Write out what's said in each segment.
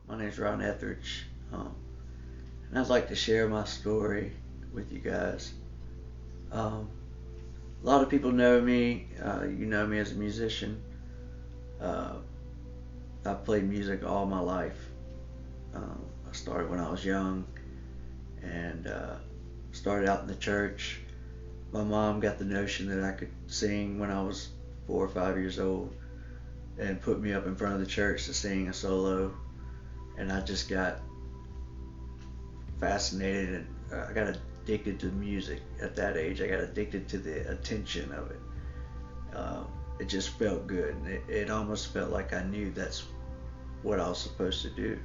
My name's Etheridge, and I'd like to share my story with you guys. Um, a lot of people know me. You know me as a musician. Uh, I've played music all my life. I started when I was young and started out in the church. My mom got the notion that I could sing when I was 4 or 5 years old and put me up in front of the church to sing a solo, and I just got fascinated and I got addicted to music at that age. I got addicted to the attention of it. It just felt good. It almost felt like I knew that's what I was supposed to do.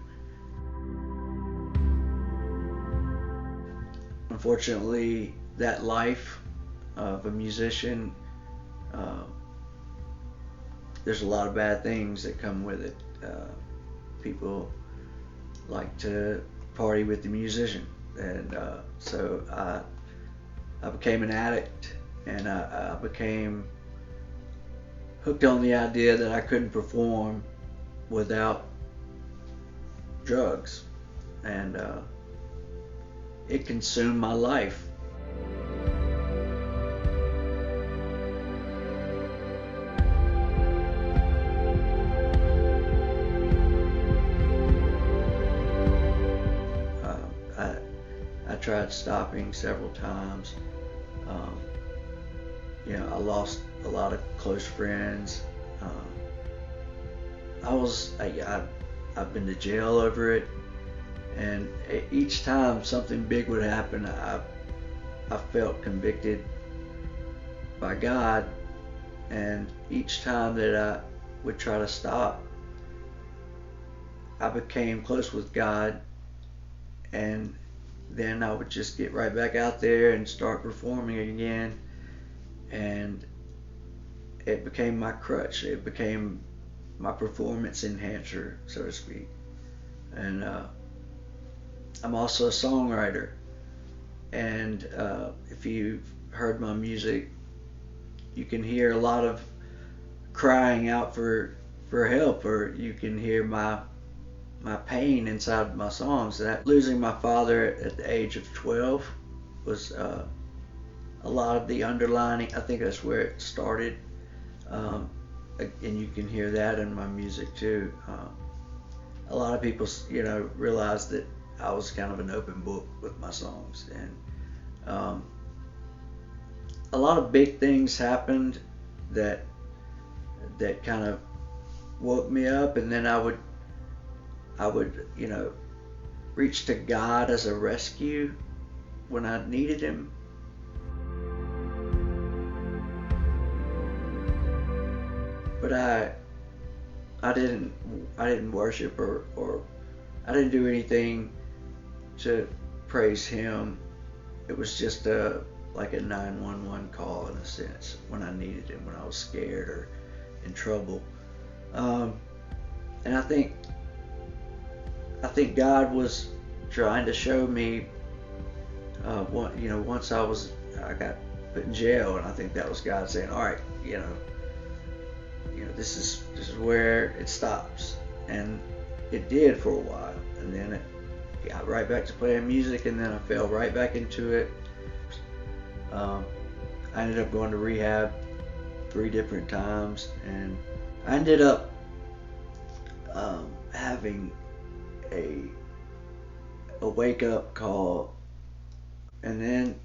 Unfortunately, that life of a musician, uh, there's a lot of bad things that come with it. People like to party with the musician, and so I became an addict, and I became hooked on the idea that I couldn't perform without drugs, and it consumed my life. I tried stopping several times. Um, I lost a lot of close friends. I've been to jail over it, and each time something big would happen, I felt convicted by God, and each time that I would try to stop, I became close with God, and then I would just get right back out there and start performing again, and it became my crutch. It became my performance enhancer, so to speak. And I'm also a songwriter, and if you've heard my music, you can hear a lot of crying out for help, or you can hear my pain inside my songs. That losing my father at the age of 12 was a lot of the underlining. I think that's where it started, and you can hear that in my music too. A lot of people, realized that I was kind of an open book with my songs, and a lot of big things happened that kind of woke me up, and then I would reach to God as a rescue when I needed Him. But I didn't worship or I didn't do anything to praise Him. It was just like a 911 call, in a sense, when I needed Him, when I was scared or in trouble. And I think God was trying to show me, once I got put in jail, and I think that was God saying, all right, this is where it stops. And it did for a while, and then it got right back to playing music, and then I fell right back into it. I ended up going to rehab 3 different times, and I ended up having a wake up call, and then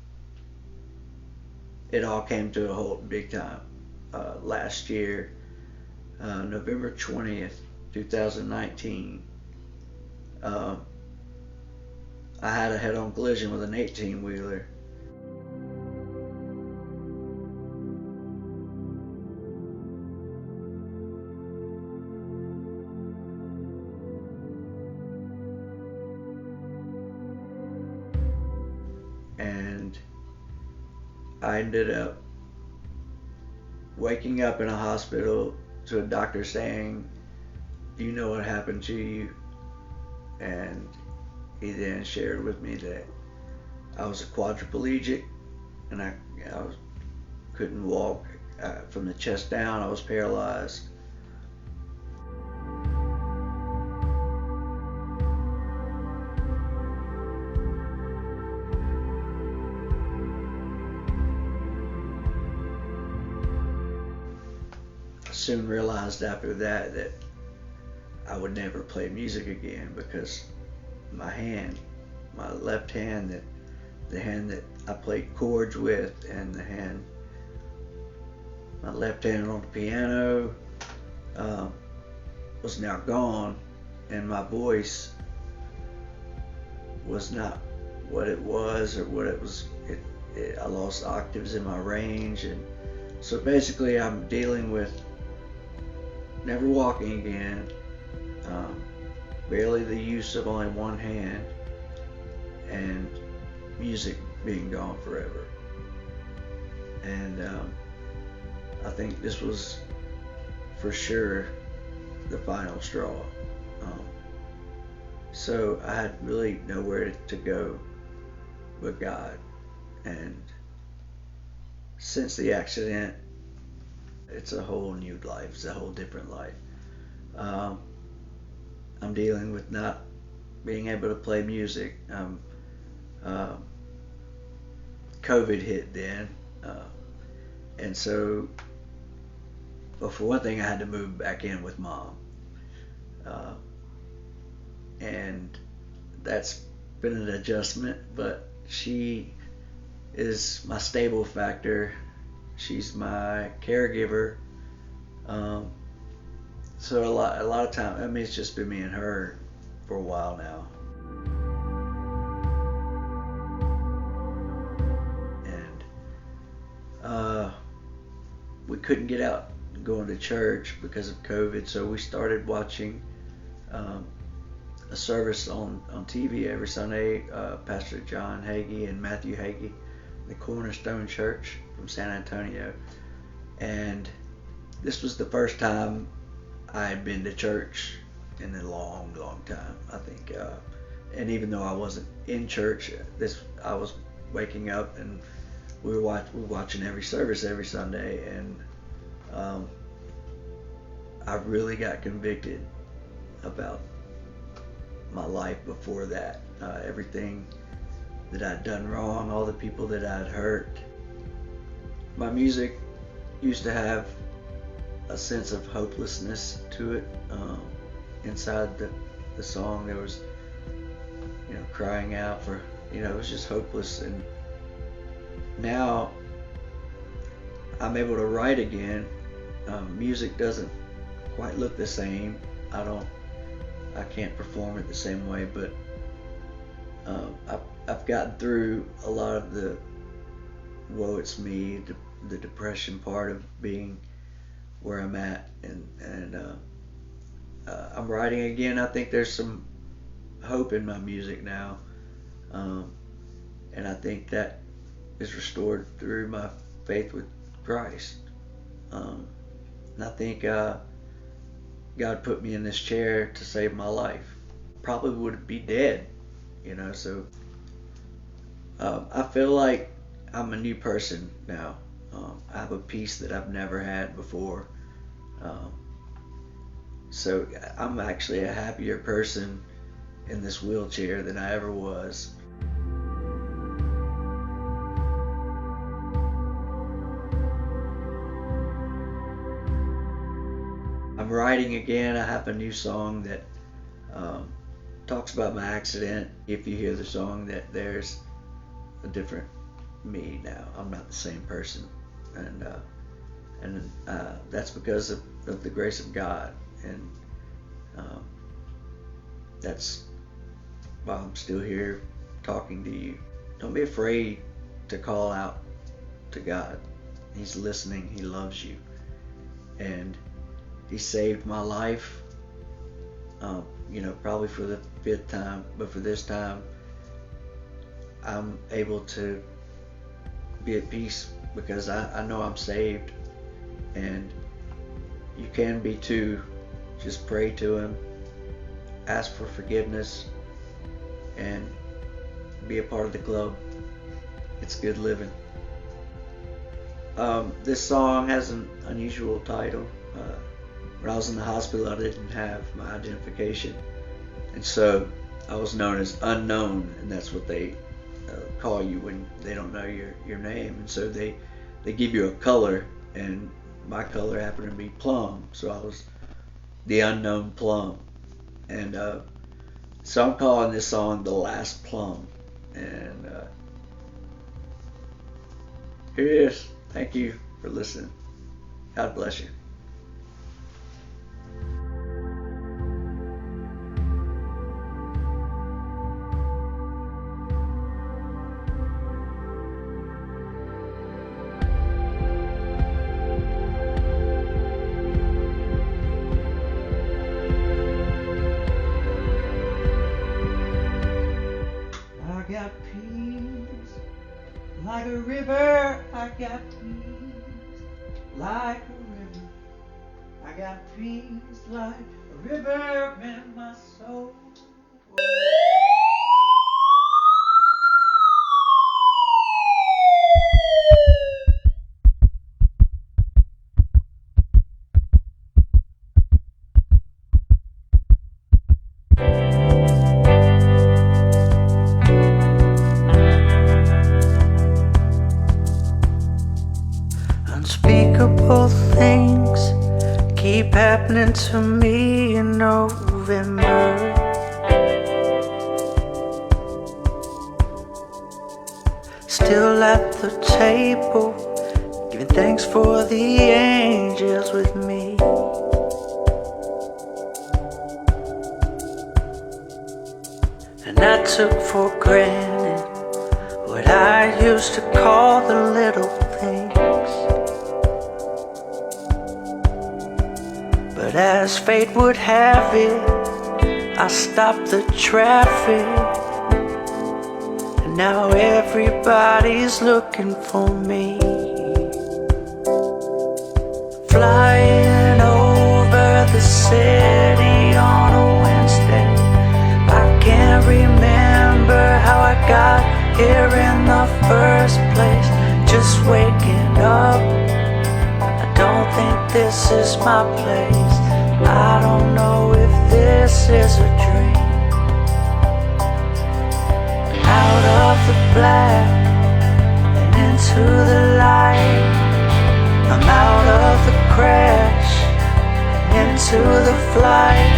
it all came to a halt big time. Last year, November 20th, 2019, I had a head-on collision with an 18-wheeler. And I ended up waking up in a hospital to a doctor saying, "Do you know what happened to you?" And he then shared with me that I was a quadriplegic, and I couldn't walk. From the chest down, I was paralyzed. soon realized after that that I would never play music again, because my hand, my left hand, that the hand that I played chords with, and my left hand on the piano was now gone, and my voice was not what it was, or what it was. I lost octaves in my range, and so basically I'm dealing with never walking again, barely the use of only one hand, and music being gone forever. And I think this was for sure the final straw. So I had really nowhere to go but God. And since the accident, it's a whole new life. It's a whole different life. I'm dealing with not being able to play music. COVID hit then, and so, well, for one thing, I had to move back in with Mom, and that's been an adjustment. But she is my stable factor. She's my caregiver. So a lot of time, I mean, it's just been me and her for a while now. And we couldn't get out going to church because of COVID, so we started watching a service on TV every Sunday. Pastor John Hagee and Matthew Hagee, the Cornerstone Church from San Antonio. And this was the first time I had been to church in a long time, I think. And even though I wasn't in church, I was waking up, and we were watching every service every Sunday, and I really got convicted about my life before that. Everything that I'd done wrong, all the people that I'd hurt. My music used to have a sense of hopelessness to it. Inside the song, there was, crying out for, it was just hopeless. And now I'm able to write again. Music doesn't quite look the same. I can't perform it the same way, but I've gotten through a lot of the woe it's me, the depression part of being where I'm at, and I'm writing again. I think there's some hope in my music now, and I think that is restored through my faith with Christ. And I think God put me in this chair to save my life. Probably would be dead, so I feel like I'm a new person now. I have a peace that I've never had before. So I'm actually a happier person in this wheelchair than I ever was. I'm writing again. I have a new song that talks about my accident. If you hear the song, that there's a different me now. I'm not the same person, and that's because of the grace of God, and that's why I'm still here talking to you. Don't be afraid to call out to God. He's listening. He loves you, and He saved my life. Probably for the 5th time, but for this time, I'm able to be at peace because I know I'm saved, and you can be too. Just pray to Him, ask for forgiveness, and be a part of the club. It's good living. This song has an unusual title. When I was in the hospital, I didn't have my identification, and so I was known as unknown, and that's what they call you when they don't know your name. And so they give you a color, and my color happened to be plum, so I was the unknown plum. And so I'm calling this song The Last Plum. And here it is. Thank you for listening. God bless you. I got peace like a river. I got peace like a river. I got peace like a river in my soul. Unspeakable things keep happening to me in November. Still at the table, giving thanks for the angels with me. And I took for granted what I used to call the little things. But as fate would have it, I stopped the traffic, and now everybody's looking for me. Flying over the city on a Wednesday, I can't remember how I got here in the first place. Just waking up, I don't think this is my place. I don't know if this is a dream. Out of the black and into the light, I'm out of the crash and into the flight.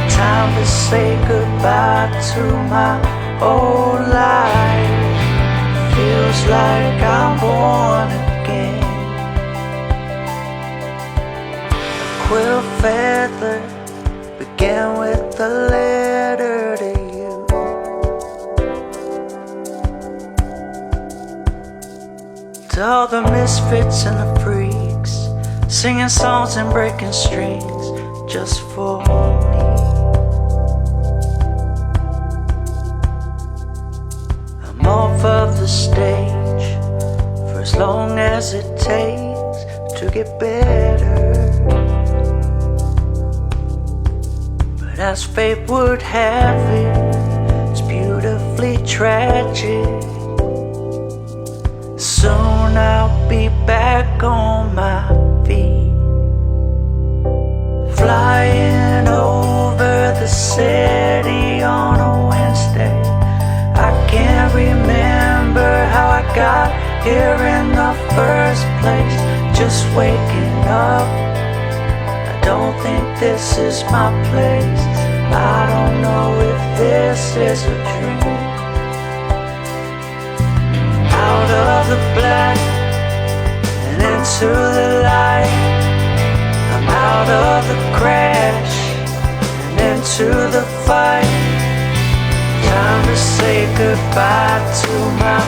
Time to say goodbye to my old life. Feels like I'm born again. Quill feather began with a letter to you. To all the misfits and the freaks, singing songs and breaking strings just for me. I'm off of the stage for as long as it takes to get better. As fate would have it, it's beautifully tragic. Soon I'll be back on my feet. Flying over the city on a Wednesday, I can't remember how I got here in the first place. Just waking up, I don't think this is my place. I don't know if this is a dream. Out of the black and into the light, I'm out of the crash and into the fight. Time to say goodbye to my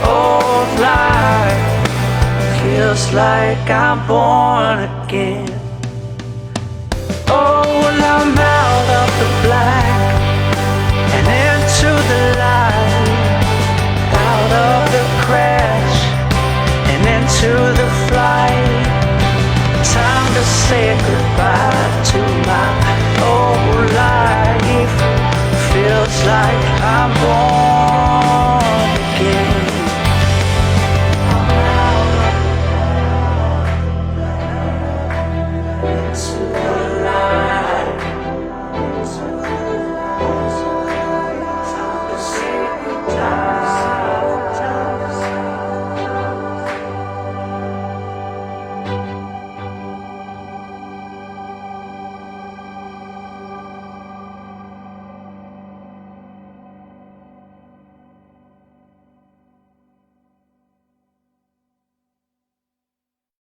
old life. Feels like I'm born again. Oh, well, I'm out of the black and into the light, out of the crash and into the flight. Time to say goodbye to my old life. Feels like I'm born